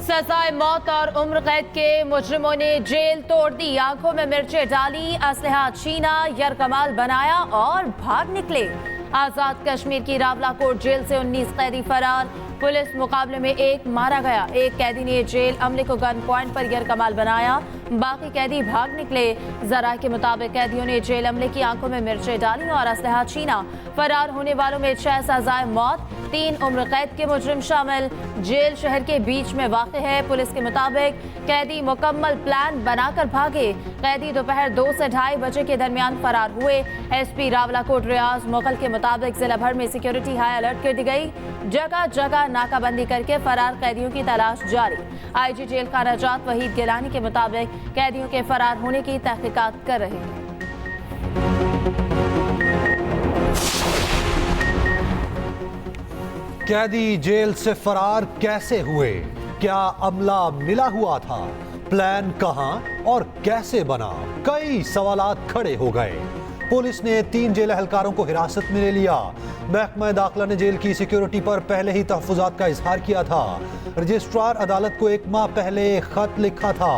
सजाए मौत और उम्र कैद के मुजरिमों ने जेल तोड़ दी, आंखों में मिर्चें डाली, असलहा छीना, यरकमाल बनाया और भाग निकले। आजाद कश्मीर की रावलाकोट जेल से 19 कैदी फरार, पुलिस मुकाबले में एक मारा गया। एक कैदी ने जेल अमले को गन पॉइंट पर यरकमाल बनाया, बाकी कैदी भाग निकले। जरा के मुताबिक कैदियों ने जेल अमले की आंखों में मिर्चें डाली और असलहा छीना। फरार होने वालों में 6 सजाए मौत, 3 उम्र कैद के मुजरिम शामिल। जेल शहर के बीच में वाक़ है। पुलिस के मुताबिक कैदी मुकम्मल प्लान बनाकर भागे। कैदी दोपहर 2 से 2:30 बजे के दरमियान फरार हुए। एसपी रावलाकोट रियाज मुगल के मुताबिक जिला भर में सिक्योरिटी हाई अलर्ट कर दी गई, जगह जगह नाकाबंदी करके फरार कैदियों की तलाश जारी। आईजी जेल का नजात वहीद गिलानी के मुताबिक कैदियों के फरार होने की तहकीकात कर रहे हैं। कैदी जेल से फरार कैसे हुए? क्या अमला मिला हुआ था? प्लान कहां और कैसे बना? कई सवालात खड़े हो गए। पुलिस ने 3 जेल एहलकारों को हिरासत में ले लिया। महकमा दाखिला ने जेल की सिक्योरिटी पर पहले ही तहफ़्फ़ुज़ात का इजहार किया था। रजिस्ट्रार अदालत को 1 माह पहले खत लिखा था।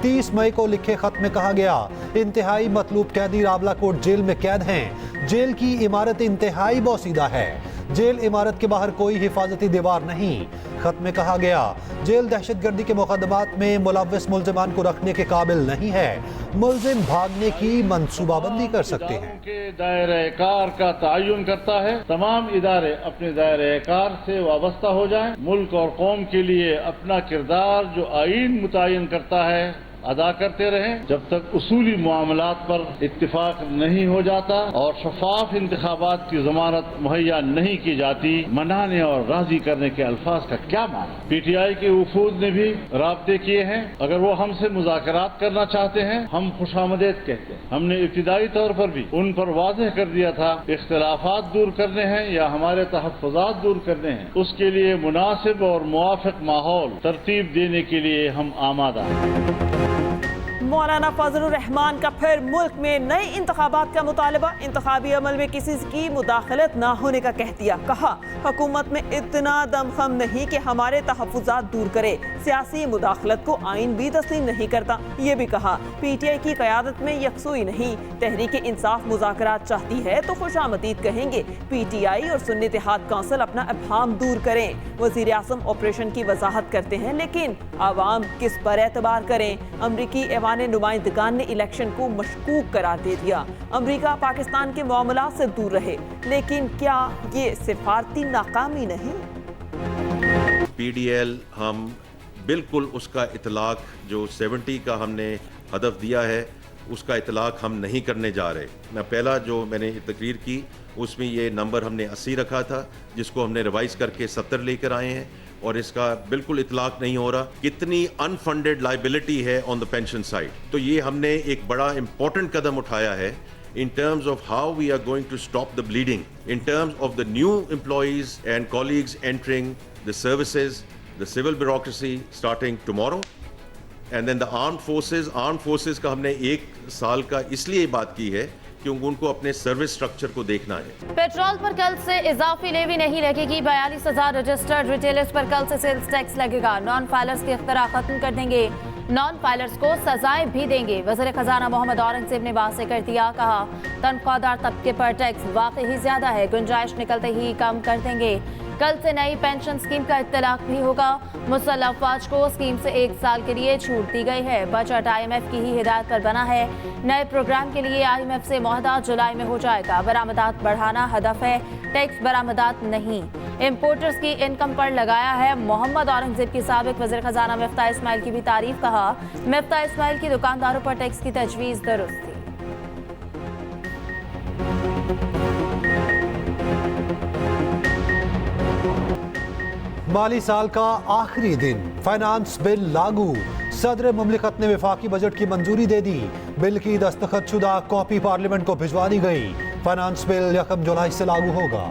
30 मई को लिखे खत में कहा गया, इंतहाई मतलूब कैदी रावलाकोट जेल में कैद हैं। जेल की इमारत इंतहाई बोसीदा है। जेल इमारत के बाहर कोई हिफाजती दीवार नहीं। खत में कहा गया, जेल दहशतगर्दी के मुकदमात में मुलव्वस मुल्जिमान को रखने के काबिल नहीं है। मुल्जिम भागने की मंसूबाबंदी कर सकते हैं। के दायरे कार का तयन करता है। तमाम इदारे अपने दायरे कार से वाबस्ता हो जाएं। मुल्क और कौम के लिए अपना किरदार जो आईन मुतय्यन करता है अदा करते रहें। जब तक उसूली मामलात पर इत्तिफाक नहीं हो जाता और शफाफ इंतखाबात की जमानत मुहैया नहीं की जाती, मनाने और राजी करने के अल्फाज का क्या माना? PTI के वफूद ने भी राब्ते किए हैं। अगर वो हमसे मुज़ाकरात करना चाहते हैं, हम खुशामदेद कहते हैं। हमने इब्तिदाई तौर पर भी उन पर वाज़ेह कर दिया था, इख्तिलाफात दूर करने हैं या हमारे तहफ़्फ़ुज़ात दूर करने हैं, उसके लिए मुनासिब और मुवाफ़िक़ माहौल तरतीब देने के लिए हम आमादा हैं। मौलाना फजलुर रहमान का फिर मुल्क में नए इंतखाबात का मुतालबा। इंतखाबी अमल में किसी की मुदाखलत ना होने का कह दिया। कहा, हुकूमत में इतना दमखम नहीं कि हमारे तहफ़्फ़ुज़ात दूर करे। सियासी मुदाखलत को आइन भी तस्लीम नहीं करता। ये भी कहा, PTI की क़यादत में यकसुई नहीं। तहरीक इंसाफ मुज़ाकरात चाहती है तो खुशामदीद कहेंगे। PTI और सुन्नी इत्तेहाद काउंसिल अपना अबहाम दूर करें। वज़ीर आज़म ऑपरेशन की वजाहत करते हैं, लेकिन आवाम किस पर एतबार करें? अमरीकी ऐवान नुमाइंदगान ने इलेक्शन को मशकूक करार दे दिया। अमरीका पाकिस्तान के मामलात से दूर रहे, लेकिन क्या ये सिफारती नाकामी नहीं? PDL हम बिल्कुल उसका इतलाक जो 70 का हमने हदफ दिया है, उसका इतलाक हम नहीं करने जा रहे। मैं पहला जो मैंने तकरीर की उसमें ये नंबर हमने 80 रखा था, जिसको हमने रिवाइज करके 70 लेकर आए हैं और इसका बिल्कुल इतलाक नहीं हो रहा। कितनी अनफंडेड लाइबिलिटी है ऑन द पेंशन साइड। तो ये हमने एक बड़ा इंपॉर्टेंट कदम उठाया है in terms of how we are going to stop the bleeding, in terms of the new employees and colleagues entering the services, the civil bureaucracy starting tomorrow, and then the armed forces का हमने 1 साल का इसलिए बात की है क्योंकि उनको अपने सर्विस स्ट्रक्चर को देखना है। पेट्रोल पर कल से इजाफी लेवी नहीं लगेगी। 42,000 रजिस्टर्ड रिटेलर्स पर कल से सेल्स टैक्स लगेगा। नॉन फाइलर्स की इख्तरा खत्म कर देंगे। नॉन फाइलर्स को सजाएं भी देंगे। वज़ीर खजाना मोहम्मद औरंगजेब ने वाज़ेह कर दिया। कहा, तनख्वाहदार तबके पर टैक्स वाकई ही ज्यादा है, गुंजाइश निकलते ही कम कर देंगे। कल से नई पेंशन स्कीम का इत्तलाक भी होगा। मुसल्लह अफवाज को स्कीम से 1 साल के लिए छूट दी गई है। बजट IMF की ही हिदायत पर बना है। नए प्रोग्राम के लिए IMF से मुआहदा जुलाई में हो जाएगा। बरामदात बढ़ाना हदफ है, टैक्स बरामदात नहीं। इम्पोर्टर्स की इनकम पर लगाया है। मोहम्मद औरंगजेब की साबिक वज़ीर खजाना मिफ्ताह इस्माइल की भी तारीफ। कहा, मिफ्ताह इस्माइल की दुकानदारों पर टैक्स की तजवीज़ दुरुस्त थी। माली साल का आखिरी दिन, फाइनेंस बिल लागू। सदर मुमलिकत ने वफाकी बजट की मंजूरी दे दी। बिल की दस्तखतशुदा कॉपी पार्लियामेंट को भिजवा दी गई। फाइनेंस बिल 1 जुलाई से लागू होगा।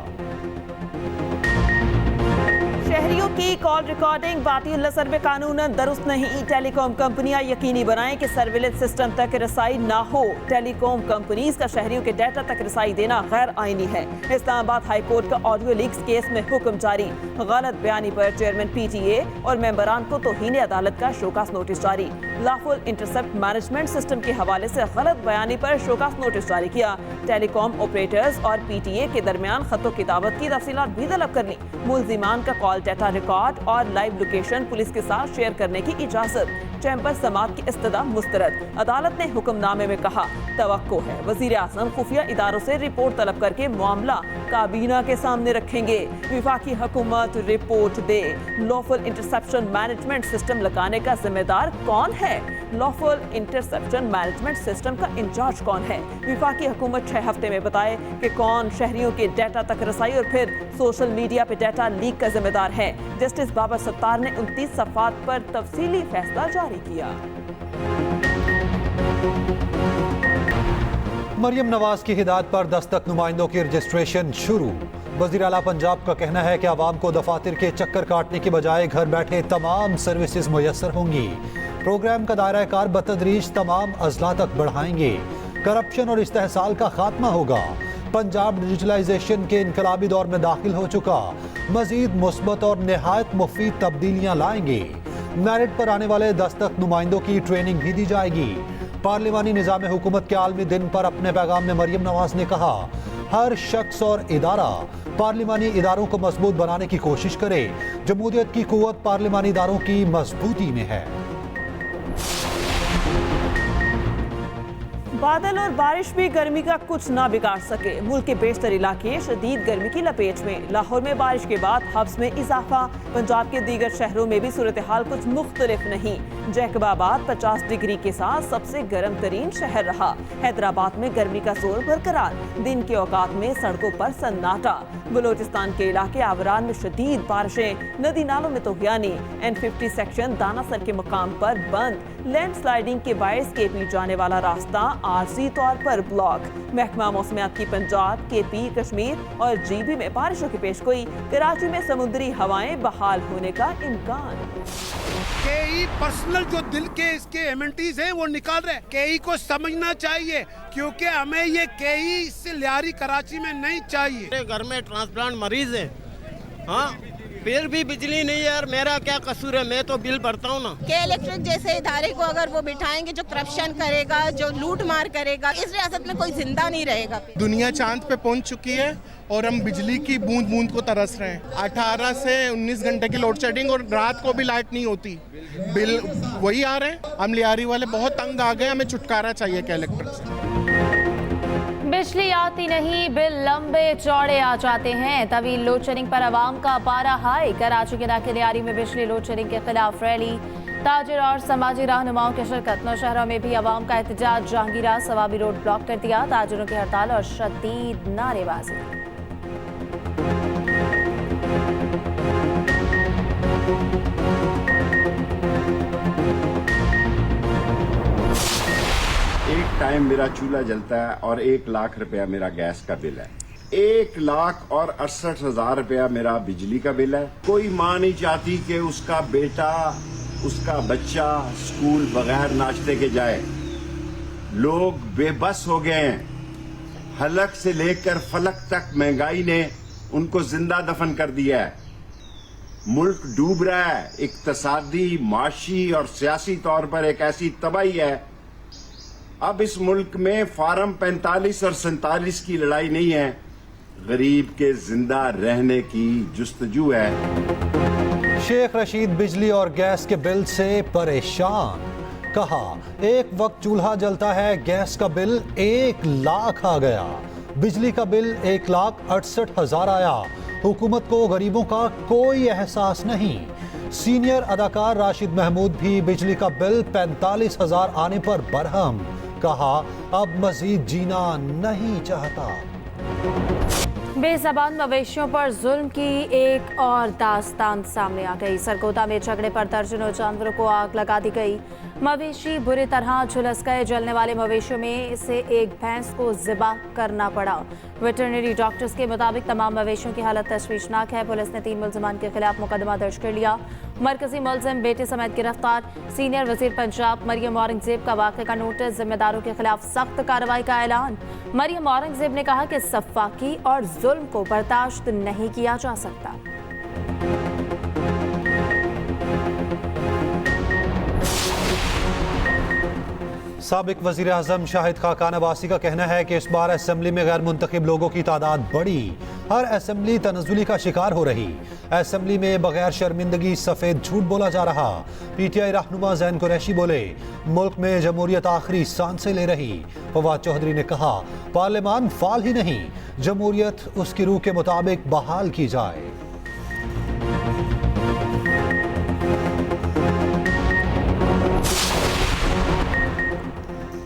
शहरियों की कॉल रिकॉर्डिंग बातिल सर्वे कानूनन दुरुस्त नहीं। टेलीकॉम कंपनियां यकीनी बनाएं कि सर्विलेंस सिस्टम तक रसाई ना हो। टेलीकॉम कंपनीज का शहरियों के डाटा तक रसाई देना गैर आईनी है। इस्लामाबाद हाई कोर्ट का ऑडियो लीक्स केस में हुक्म जारी। गलत बयानी पर चेयरमैन पीटीए और मेंबरान को तौहीन अदालत का शोकास नोटिस जारी। लॉफुल इंटरसेप्ट मैनेजमेंट सिस्टम के हवाले से गलत बयानी पर शोकास नोटिस जारी किया। टेलीकॉम ऑपरेटर्स और पीटीए के दरमियान खतों किताबत की तफसीलात भी तलब कर ली। मुल्जिमान का कॉल डाटा रिकॉर्ड और लाइव लोकेशन पुलिस के साथ शेयर करने की इजाजत। चैम्बर समात की इस्तदा मुस्तरद। अदालत ने हुक्मनामे में कहा तवक्को है वजीर आजम खुफिया इदारों से रिपोर्ट तलब करके मामला काबीना के सामने रखेंगे। विफाकी हुकूमत रिपोर्ट दे। लॉफुल इंटरसेप्शन मैनेजमेंट सिस्टम लगाने का जिम्मेदार कौन है? लॉफुल इंटरसेप्शन मैनेजमेंट सिस्टम का इंचार्ज कौन है? विफाकी हुकूमत 6 हफ्ते में बताए कि कौन शहरियों के डाटा तक रसाई और फिर सोशल मीडिया पे डाटा लीक का जिम्मेदार है। जस्टिस बाबर सत्तार ने 29 सफ़ात पर तफसीली फैसला जारी किया। मरियम नवाज की हिदायत पर दस्तक नुमाइंदों की रजिस्ट्रेशन शुरू। वज़ीर आला पंजाब का कहना है कि आवाम को दफातर के चक्कर काटने के बजाय घर बैठे तमाम सर्विसेज मुयस्सर होंगी। प्रोग्राम का दायरा कार बतदरीज तमाम अजला तक बढ़ाएंगे। करप्शन और इस्तेहसाल का खात्मा होगा। पंजाब डिजिटलाइजेशन के इनकलाबी दौर में दाखिल हो चुका। मजीद मुस्बत और निहायत मुफीद तब्दीलियां लाएंगे। मेरिट पर आने वाले दस्तक नुमाइंदों की ट्रेनिंग भी दी जाएगी। पार्लिमानी निज़ाम हुकूमत के आलमी दिन पर अपने पैगाम में मरियम नवाज ने कहा हर शख्स और इदारा पार्लिमानी इदारों को मजबूत बनाने की कोशिश करे। जमहूरियत की कुव्वत पार्लिमानी इदारों की मजबूती में है। बादल और बारिश भी गर्मी का कुछ ना बिगाड़ सके। मुल्क के बेशतर इलाके शदीद गर्मी की लपेट में। लाहौर में बारिश के बाद हब्स में इजाफा। पंजाब के दीगर शहरों में भी सूरत हाल कुछ मुख्तलिफ नहीं। जैकबाबाद 50 डिग्री के साथ सबसे गर्म तरीन शहर रहा। हैदराबाद में गर्मी का जोर बरकरार। दिन के औकात में सड़कों पर सन्नाटा। बलोचिस्तान के इलाके आवरान में शदीद बारिशें। नदी नालों में तोहियानी। N50 सेक्शन दानासर के मुकाम पर बंद। लैंडस्लाइडिंग के बायस केपी जाने वाला रास्ता आरजी तौर पर ब्लॉक। महकमा मौसमियात की पंजाब, केपी, कश्मीर और जीबी में बारिशों की पेशगोई। कराची में समुद्री हवाएं बहाल होने का इम्कान। केई पर्सनल जो दिल के इसके एमएनटीज हैं वो निकाल रहे हैं। केई को समझना चाहिए क्योंकि हमें ये केई इससे लियारी कराची में नहीं चाहिए। मेरे घर में ट्रांसप्लांट मरीज है, हाँ फिर भी बिजली नहीं है यार। मेरा क्या कसूर है? मैं तो बिल भरता हूँ ना। के इलेक्ट्रिक जैसे इदारे को अगर वो बिठाएंगे जो करप्शन करेगा, जो लूट मार करेगा, इस रियासत में कोई जिंदा नहीं रहेगा। दुनिया चांद पे पहुंच चुकी है और हम बिजली की बूंद बूंद को तरस रहे हैं। 18 से 19 घंटे की लोड शेडिंग और रात को भी लाइट नहीं होती। बिल वही आ रहे हैं। हम लियारी वाले बहुत तंग आ गए। हमें छुटकारा चाहिए के इलेक्ट्रिक से। बिजली आती नहीं, बिल लंबे चौड़े आ जाते हैं। तवील लोड शेडिंग पर आवाम का पारा हाई। कराची के इलाके लियारी में बिजली लोड शेडिंग के खिलाफ रैली। ताजिर और समाजी रहनुमाओं की शिरकत। नौशहरों में भी आवाम का एहतजाज। जहांगीरा सवाबी रोड ब्लॉक कर दिया। ताजिरों की हड़ताल और शदीद नारेबाजी। एक टाइम मेरा चूल्हा जलता है और 1 लाख रुपया मेरा गैस का बिल है। 1,68,000 रुपया मेरा बिजली का बिल है। कोई माँ नहीं चाहती कि उसका बेटा, उसका बच्चा स्कूल बगैर नाश्ते के जाए। लोग बेबस हो गए हैं। हलक से लेकर फलक तक महंगाई ने उनको जिंदा दफन कर दिया है। मुल्क डूब रहा है। इक्तसादी, माशी और सियासी तौर पर एक ऐसी तबाही है। अब इस मुल्क में फार्म 45 और 47 की लड़ाई नहीं है, गरीब के जिंदा रहने की जुस्तजू है। शेख रशीद बिजली और गैस के बिल से परेशान। कहा एक वक्त चूल्हा जलता है, गैस का बिल 1 लाख आ गया। बिजली का बिल 1,68,000 आया। हुकूमत को गरीबों का कोई एहसास नहीं। सीनियर अदाकार राशिद महमूद भी बिजली का बिल 45,000 आने पर बरहम। कहा अब मजीद जीना नहीं चाहता। बेज़बान मवेशियों पर जुल्म की एक और दास्तान सामने आ गई। सरगोदा में झगड़े पर दर्जनों जानवरों को आग लगा दी गई। मवेशी बुरी तरह झुलस गए। जलने वाले मवेशियों में से एक भैंस को ज़िबा करना पड़ा। वेटरनरी डॉक्टर्स के मुताबिक तमाम मवेशियों की हालत तशवीशनाक है। पुलिस ने 3 मुलजमान के खिलाफ मुकदमा दर्ज कर लिया। मरकजी मुलजिम बेटे समेत गिरफ्तार। सीनियर वजीर पंजाब मरियम औरंगजेब का वाक़े का नोटिस, जिम्मेदारों के खिलाफ सख्त कार्रवाई का ऐलान। मरियम औरंगजेब ने कहा कि सफाकी और जुल्म को बर्दाश्त नहीं किया जा सकता। साबिक वजीर आजम शाहिद खाकान अब्बासी का कहना है कि इस बार असेंबली में गैर मुंतखब लोगों की तादाद बढ़ी। हर असेंबली तनज़ुली का शिकार हो रही। असेंबली में बगैर शर्मिंदगी सफेद झूठ बोला जा रहा। PTI रहनुमा ज़ैन कुरैशी बोले, मुल्क में जमहूरियत आखिरी सांसें ले रही। फवाद चौधरी ने कहा, पार्लियामान फाल ही नहीं, जमहूरियत उसकी रूह के मुताबिक बहाल की जाए।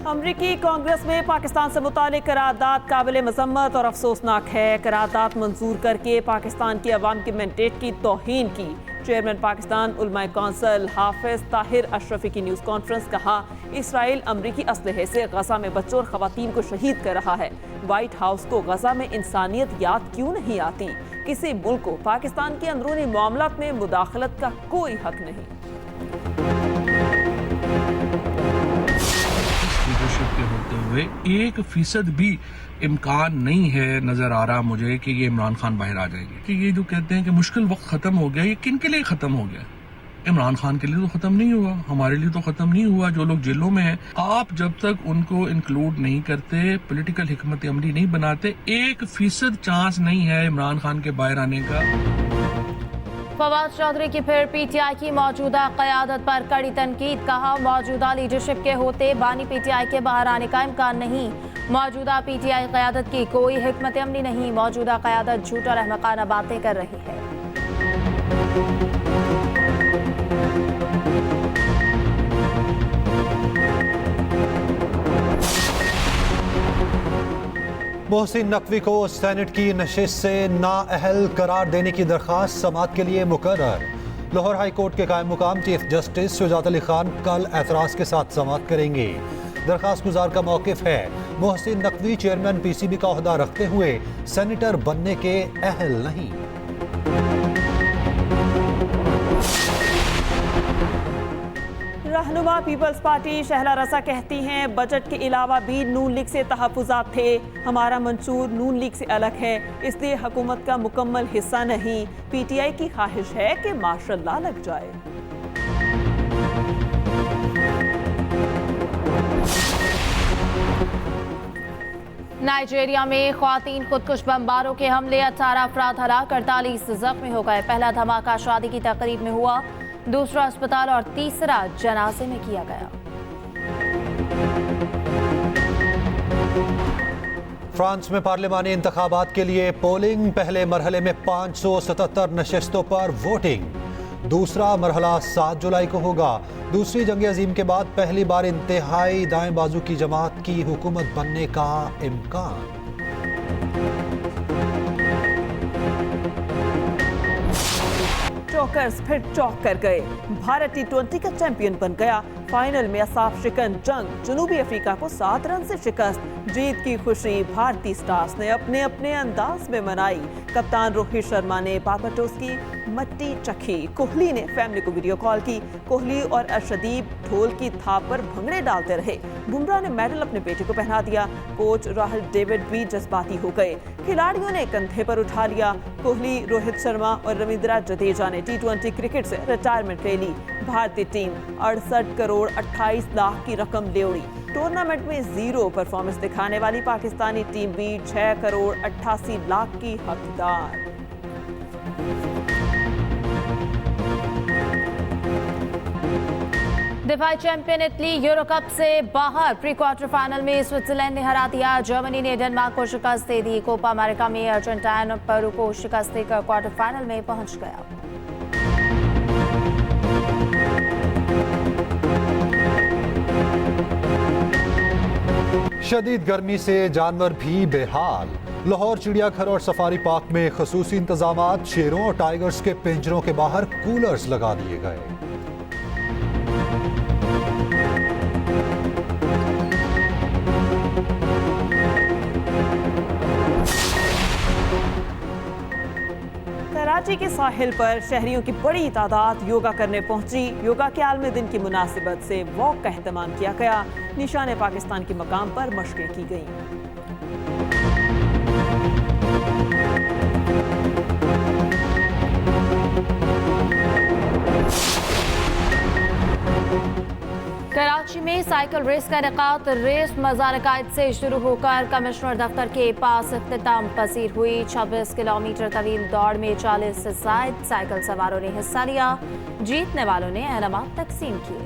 अमरीकी कांग्रेस में पाकिस्तान से मुतालिक करारदाद काबिल मजम्मत और अफसोसनाक है। करारदाद मंजूर करके पाकिस्तान की अवाम के मैंडेट की तौहीन की। चेयरमैन पाकिस्तान उलमाए कौंसिल हाफिज ताहिर अशरफी की न्यूज़ कॉन्फ्रेंस, कहा इसराइल अमरीकी असलहे से गजा में बच्चों और खवातीन को शहीद कर रहा है। व्हाइट हाउस को गजा में इंसानियत याद क्यों नहीं आती? किसी मुल्क को पाकिस्तान के अंदरूनी मामलात में मुदाखलत का कोई हक नहीं। लीडरशिप के होते हुए 1% भी इम्कान नहीं है नजर आ रहा मुझे कि ये इमरान खान बाहर आ जाएंगे। कि ये जो कहते हैं कि मुश्किल वक्त खत्म हो गया, ये किन के लिए खत्म हो गया? इमरान खान के लिए तो खत्म नहीं हुआ, हमारे लिए तो खत्म नहीं हुआ। जो लोग जेलों में हैं, आप जब तक उनको इंक्लूड नहीं करते, पॉलिटिकल हिकमत अमली नहीं बनाते, 1% चांस नहीं है इमरान खान के बाहर आने का। फवाद चौधरी की फिर PTI की मौजूदा क़यादत पर कड़ी तनकीद, कहा मौजूदा लीडरशिप के होते बानी PTI के बाहर आने का इम्कान नहीं। मौजूदा PTI क़यादत की कोई हिकमत अमली नहीं। मौजूदा क़यादत झूठ और अहमकाना बातें कर रही है। मोहसिन नकवी को सेनेट की नशिस्त से नाअहल करार देने की दरख्वास्त समाअत के लिए मुकर्रर। लाहौर हाई कोर्ट के कायम मुकाम चीफ जस्टिस शुजात अली खान कल एतराज के साथ समाअत करेंगे। दरख्वास्त गुजार का मौक़िफ़ है, मोहसिन नकवी चेयरमैन PCB का ओहदा रखते हुए सेनेटर बनने के अहल नहीं। रहनुमा पीपल्स पार्टी शहला रज़ा कहती हैं बजट के अलावा भी नून लीग से तहफ़्फ़ुज़ात थे। हमारा मंशूर नून लीग से अलग है, इसलिए हुकूमत का मुकम्मल हिस्सा नहीं। PTI की ख्वाहिश है कि मार्शल लॉ लग जाए। नाइजीरिया में ख्वातीन खुदकुश बमबारों के हमले, 18 अफराद हलाक, 48 जख्मी हो गए। पहला धमाका शादी की तकरीब में हुआ, दूसरा अस्पताल और तीसरा जनाजे में किया गया। फ्रांस में पार्लिमानी इंतखाबात के लिए पोलिंग, पहले मरहले में 577 नशिस्तों पर वोटिंग। दूसरा मरहला 7 जुलाई को होगा। दूसरी जंग अजीम के बाद पहली बार इंतहाई दाएं बाजू की जमात की हुकूमत बनने का इम्कान। चौकर्स फिर चौक कर गए। भारत T20 का चैंपियन बन गया। फाइनल में असाफ शिकन जंग जनूबी अफ्रीका को 7 रन से शिकस्त। जीत की खुशी भारतीय स्टार्स ने अपने अपने अंदाज में मनाई। कप्तान रोहित शर्मा ने बारबाडोस की मट्टी चखी। कोहली ने फैमिली को वीडियो कॉल की। कोहली और अर्शदीप ढोल की थाप पर भंगड़े डालते रहे। बुमराह ने मेडल अपने बेटे को पहना दिया। कोच राहुल डेविड भी जज्बाती हो गए। खिलाड़ियों ने कंधे पर उठा लिया। कोहली, रोहित शर्मा और रविंद्र जडेजा ने T20 क्रिकेट से रिटायरमेंट ले ली। भारतीय टीम 68 करोड़ 28 लाख की रकम ले उड़ी। टूर्नामेंट में 0 परफॉर्मेंस दिखाने वाली पाकिस्तानी टीम भी 6 करोड़ 88 लाख की हकदार। दिफाई चैंपियन इटली यूरो कप से बाहर। प्री क्वार्टर फाइनल में स्विट्जरलैंड ने हरा दिया। जर्मनी ने डेनमार्क को शिकस्त दे दी। कोपा अमेरिका में अर्जेंटीना पेरू को शिकस्त देकर क्वार्टर फाइनल में पहुंच गया। शदीद गर्मी से जानवर भी बेहाल। लाहौर चिड़ियाघर और सफारी पार्क में खसूसी इंतजामात। शेरों और टाइगर्स के पिंजरों के बाहर कूलर्स लगा दिए गए। कराची के साहिल पर शहरियों की बड़ी तादाद योगा करने पहुंची। योगा के आलमी दिन की मुनासिबत से वॉक का एहतमाम किया गया। निशान पाकिस्तान के मकाम पर मशक़ें की गईं। कराची में साइकिल रेस का इनेकाद। रेस मज़ार कायद से शुरू होकर कमिश्नर दफ्तर के पास इख्तिताम पसीर हुई। 26 किलोमीटर तवील दौड़ में 40 से ज़ायद साइकिल सवारों ने हिस्सा लिया। जीतने वालों ने इनामात तकसीम किए।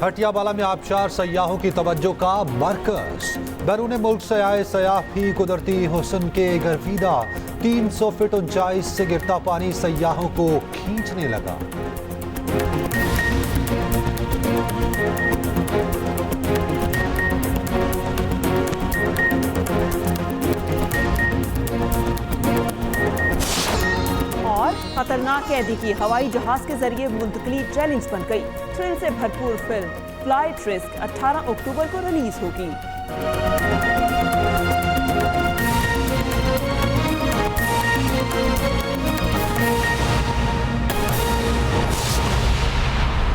हटियावाला में आबशार सयाहों की तवज्जो का मरकज। बैरून मुल्क से आए सयाह भी कुदरती हुस्न के गर्विदा। 300 फीट ऊंचाई से गिरता पानी सयाहों को खींचने लगा। और खतरनाक कैदी की हवाई जहाज के जरिए मुंतकली चैलेंज बन गई। थ्रिल से भरपूर फिल्म फ्लाइट रिस्क 18 अक्टूबर को रिलीज होगी।